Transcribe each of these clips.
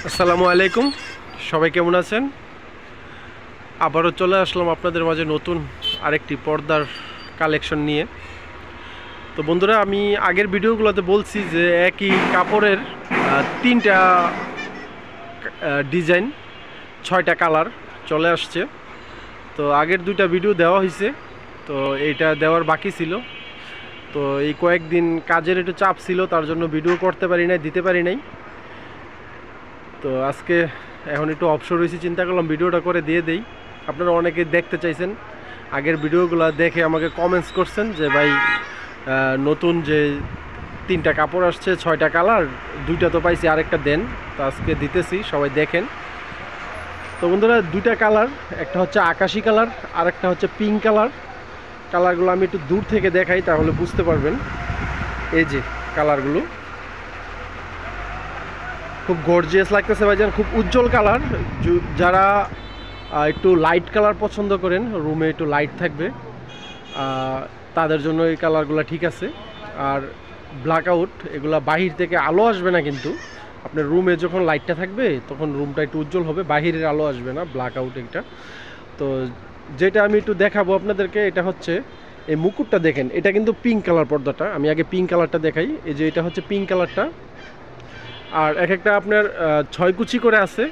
আসসালামু আলাইকুম, সবাই কেমন আছেন? আবারও চলে আসলাম আপনাদের মাঝে নতুন আরেকটি পর্দার কালেকশন নিয়ে। তো বন্ধুরা, আমি আগের ভিডিওগুলোতে বলছি যে একই কাপড়ের তিনটা ডিজাইন 6টা কালার চলে আসছে। তো আগের দুইটা ভিডিও দেওয়া হয়েছে, তো এইটা দেওয়ার বাকি ছিল। তো এই কয়েকদিন কাজের একটু চাপ ছিল, তার জন্য ভিডিও করতে পারি নাই, দিতে পারি নাই। তো আজকে এখন একটু অবসর হয়েছি, চিন্তা করলাম ভিডিওটা করে দিয়ে দেই। আপনারা অনেকে দেখতে চাইছেন, আগের ভিডিওগুলো দেখে আমাকে কমেন্টস করছেন যে ভাই নতুন যে তিনটা কাপড় আসছে 6টা কালার, দুইটা তো পাইছি, আরেকটা দেন। তো আজকে দিতেছি, সবাই দেখেন। তো বন্ধুরা, দুইটা কালার, একটা হচ্ছে আকাশি কালার আর একটা হচ্ছে পিঙ্ক কালার। কালারগুলো আমি একটু দূর থেকে দেখাই, তাহলে বুঝতে পারবেন। এই যে কালারগুলো খুব গর্জিয়াস লাগতেছে ভাইজান, খুব উজ্জ্বল কালার। যারা একটু লাইট কালার পছন্দ করেন, রুমে একটু লাইট থাকবে, তাদের জন্য এই কালারগুলো ঠিক আছে। আর ব্ল্যাক আউট, এগুলা বাহির থেকে আলো আসবে না, কিন্তু আপনার রুমে যখন লাইটটা থাকবে তখন রুমটা একটু উজ্জ্বল হবে, বাহিরের আলো আসবে না, ব্ল্যাক আউট এটা। তো যেটা আমি একটু দেখাবো আপনাদেরকে, এটা হচ্ছে এই মুকুটটা দেখেন, এটা কিন্তু পিঙ্ক কালার পর্দাটা। আমি আগে পিঙ্ক কালারটা দেখাই। এই যে এটা হচ্ছে পিঙ্ক কালারটা, আর এক একটা আপনার 6 কুচি করে আছে।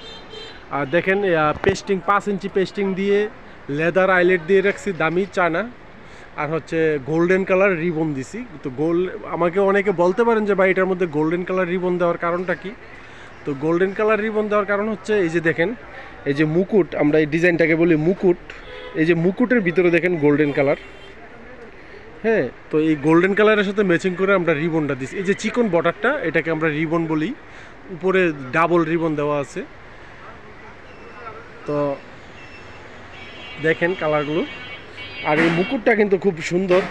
আর দেখেন পেস্টিং 5 ইঞ্চি পেস্টিং দিয়ে, লেদার আইলেট দিয়ে রাখছি, দামি চায়না। আর হচ্ছে গোল্ডেন কালার রিবন দিছি। তো আমাকে অনেকে বলতে পারেন যে ভাই এটার মধ্যে গোল্ডেন কালার রিবন দেওয়ার কারণটা কি? তো গোল্ডেন কালার রিবন দেওয়ার কারণ হচ্ছে এই যে দেখেন, এই যে মুকুট, আমরা এই ডিজাইনটাকে বলি মুকুট। এই যে মুকুটের ভিতরে দেখেন গোল্ডেন কালার। হ্যাঁ, তো এই গোল্ডেন কালারের সাথে ম্যাচিং করে আমরা রিবনটা দিছি। এই যে চিকন বর্ডারটা, এটাকে আমরা রিবন বলি। উপরে ডাবল রিবন দেওয়া আছে। তো দেখেন কালারগুলো। আর এই মুকুটটা কিন্তু খুব সুন্দর,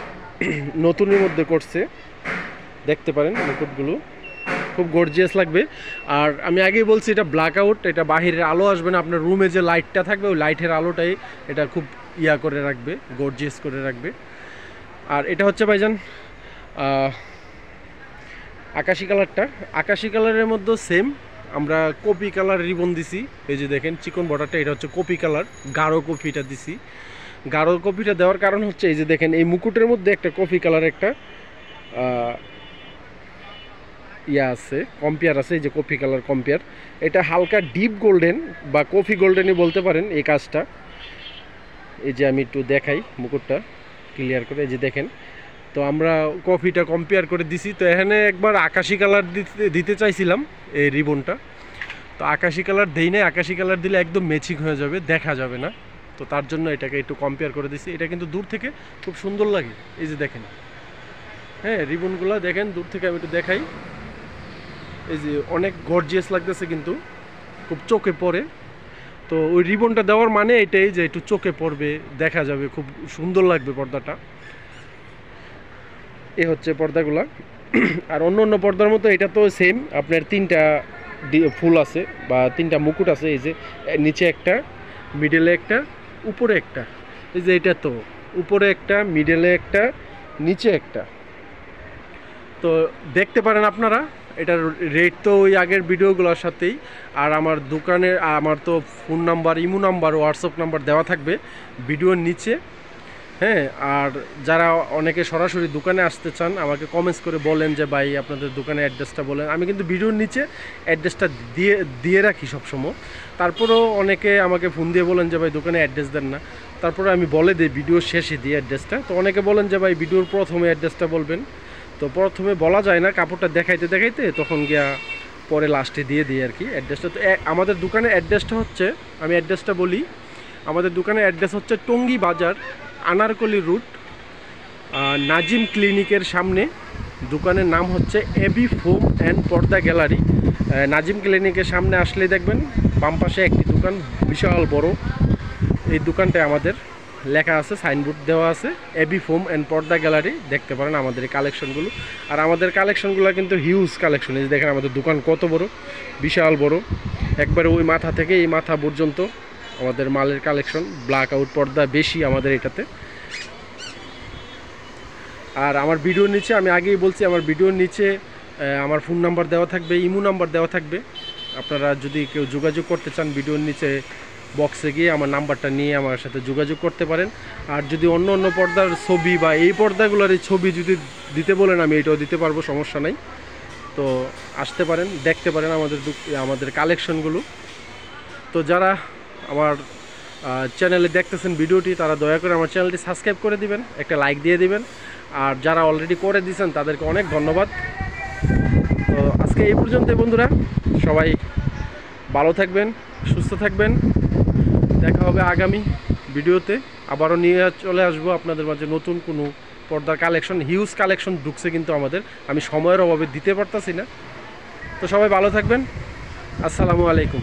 নতুনের মধ্যে করছে, দেখতে পারেন মুকুটগুলো খুব গর্জিয়াস লাগবে। আর আমি আগেই বলছি, এটা ব্ল্যাক আউট, এটা বাহিরের আলো আসবে না, আপনার রুমে যে লাইটটা থাকবে ওই লাইটের আলোটাই এটা খুব করে রাখবে, গর্জিয়াস করে রাখবে। আর এটা হচ্ছে ভাইজান আকাশি কালারটা। আকাশি কালারের মধ্যে সেম আমরা কপি কালার রিবন দিছি। এই যে দেখেন চিকন বর্ডারটা, এটা হচ্ছে কপি কালার, গাঢ় কপিটা দিছি। গাঢ় কপিটা দেওয়ার কারণ হচ্ছে এই যে দেখেন, এই মুকুটের মধ্যে একটা কফি কালার একটা আছে, কম্পেয়ার আছে। এই যে কফি কালার কম্পেয়ার, এটা হালকা ডিপ গোল্ডেন বা কফি গোল্ডেনই বলতে পারেন এই কাজটা। এই যে আমি একটু দেখাই মুকুটটা ক্লিয়ার করে, এই যে দেখেন। তো আমরা কফিটা কম্পেয়ার করে দিছি। তো এখানে একবার আকাশি কালার দিতে চাইছিলাম এই রিবনটা, তো আকাশি কালার দেই নাই। আকাশি কালার দিলে একদম ম্যাচিং হয়ে যাবে, দেখা যাবে না। তো তার জন্য এটাকে একটু কম্পেয়ার করে দিছি। এটা কিন্তু দূর থেকে খুব সুন্দর লাগে, এই যে দেখেন। হ্যাঁ, রিবনগুলো দেখেন দূর থেকে, আমি একটু দেখাই। এই যে অনেক গর্জিয়াস লাগতেছে, কিন্তু খুব চোখে পড়ে। তো ওই রিবনটা দেওয়ার মানে এটাই যে একটু চোখে পড়বে, দেখা যাবে, খুব সুন্দর লাগবে পর্দাটা। এ হচ্ছে পর্দাগুলা। আর অন্য অন্য পর্দার মতো এটা তো সেম, আপনার তিনটা ফুল আছে বা তিনটা মুকুট আছে। এই যে নিচে একটা, মিডলে একটা, উপরে একটা। এই যে এটা তো উপরে একটা, মিডলে একটা, নিচে একটা। তো দেখতে পারেন আপনারা, এটার রেট তো ওই আগের ভিডিওগুলোর সাথেই। আর আমার দোকানে আমার তো phone number, imo number, WhatsApp number দেওয়া থাকবে ভিডিওর নিচে। হ্যাঁ, আর যারা অনেকে সরাসরি দোকানে আসতে চান, আমাকে কমেন্টস করে বলেন যে ভাই আপনাদের দোকানের অ্যাড্রেসটা বলেন। আমি কিন্তু ভিডিওর নিচে অ্যাড্রেসটা দিয়ে রাখি সবসময়। তারপরেও অনেকে আমাকে ফোন দিয়ে বলেন যে ভাই দোকানে অ্যাড্রেস দেন না, তারপরে আমি বলে দিই ভিডিওর শেষে দিই অ্যাড্রেসটা। তো অনেকে বলেন যে ভাই ভিডিওর প্রথমে অ্যাড্রেসটা বলবেন, তো প্রথমে বলা যায় না, কাপড়টা দেখাইতে দেখাইতে তখন গিয়া পরে লাস্টে দিয়ে দিই আর কি অ্যাড্রেসটা। তো আমাদের দোকানের অ্যাড্রেসটা হচ্ছে, আমি অ্যাড্রেসটা বলি, আমাদের দোকানের অ্যাড্রেস হচ্ছে টঙ্গী বাজার, আনারকলি রুট, নাজিম ক্লিনিকের সামনে। দোকানের নাম হচ্ছে এবি ফোম অ্যান্ড পর্দা গ্যালারি। নাজিম ক্লিনিকের সামনে আসলেই দেখবেন বাম পাশে একটি দোকান, বিশাল বড়। এই দোকানটায় আমাদের লেখা আছে, সাইনবোর্ড দেওয়া আছে, এবি ফোম অ্যান্ড পর্দা গ্যালারি। দেখতে পারেন আমাদের এই কালেকশনগুলো। আর আমাদের কালেকশনগুলো কিন্তু হিউজ কালেকশন। এই দেখেন আমাদের দোকান কত বড়, বিশাল বড়, একবারে ওই মাথা থেকে এই মাথা পর্যন্ত আমাদের মালের কালেকশন। ব্ল্যাক আউট পর্দা বেশি আমাদের এটাতে। আর আমার ভিডিওর নিচে, আমি আগেই বলছি, আমার ভিডিওর নিচে আমার ফোন নাম্বার দেওয়া থাকবে, ইমো নাম্বার দেওয়া থাকবে। আপনারা যদি কেউ যোগাযোগ করতে চান ভিডিওর নিচে বক্সে গিয়ে আমার নাম্বারটা নিয়ে আমার সাথে যোগাযোগ করতে পারেন। আর যদি অন্য অন্য পর্দার ছবি বা এই পর্দাগুলোর এই ছবি যদি দিতে বলেন আমি এটাও দিতে পারবো, সমস্যা নাই। তো আসতে পারেন, দেখতে পারেন আমাদের কালেকশনগুলো। তো যারা আমার চ্যানেলে দেখতেছেন ভিডিওটি তারা দয়া করে আমার চ্যানেলটি সাবস্ক্রাইব করে দিবেন, একটা লাইক দিয়ে দিবেন। আর যারা অলরেডি করে দিয়েছেন তাদেরকে অনেক ধন্যবাদ। তো আজকে এই পর্যন্ত বন্ধুরা, সবাই ভালো থাকবেন, সুস্থ থাকবেন। দেখা হবে আগামী ভিডিওতে, আবারও নিয়ে চলে আসবো আপনাদের মাঝে নতুন কোনো পর্দার কালেকশন। হিউজ কালেকশন ঢুকছে কিন্তু আমাদের, আমি সময়ের অভাবে দিতে পারতাছি না। তো সবাই ভালো থাকবেন, আসসালামু আলাইকুম।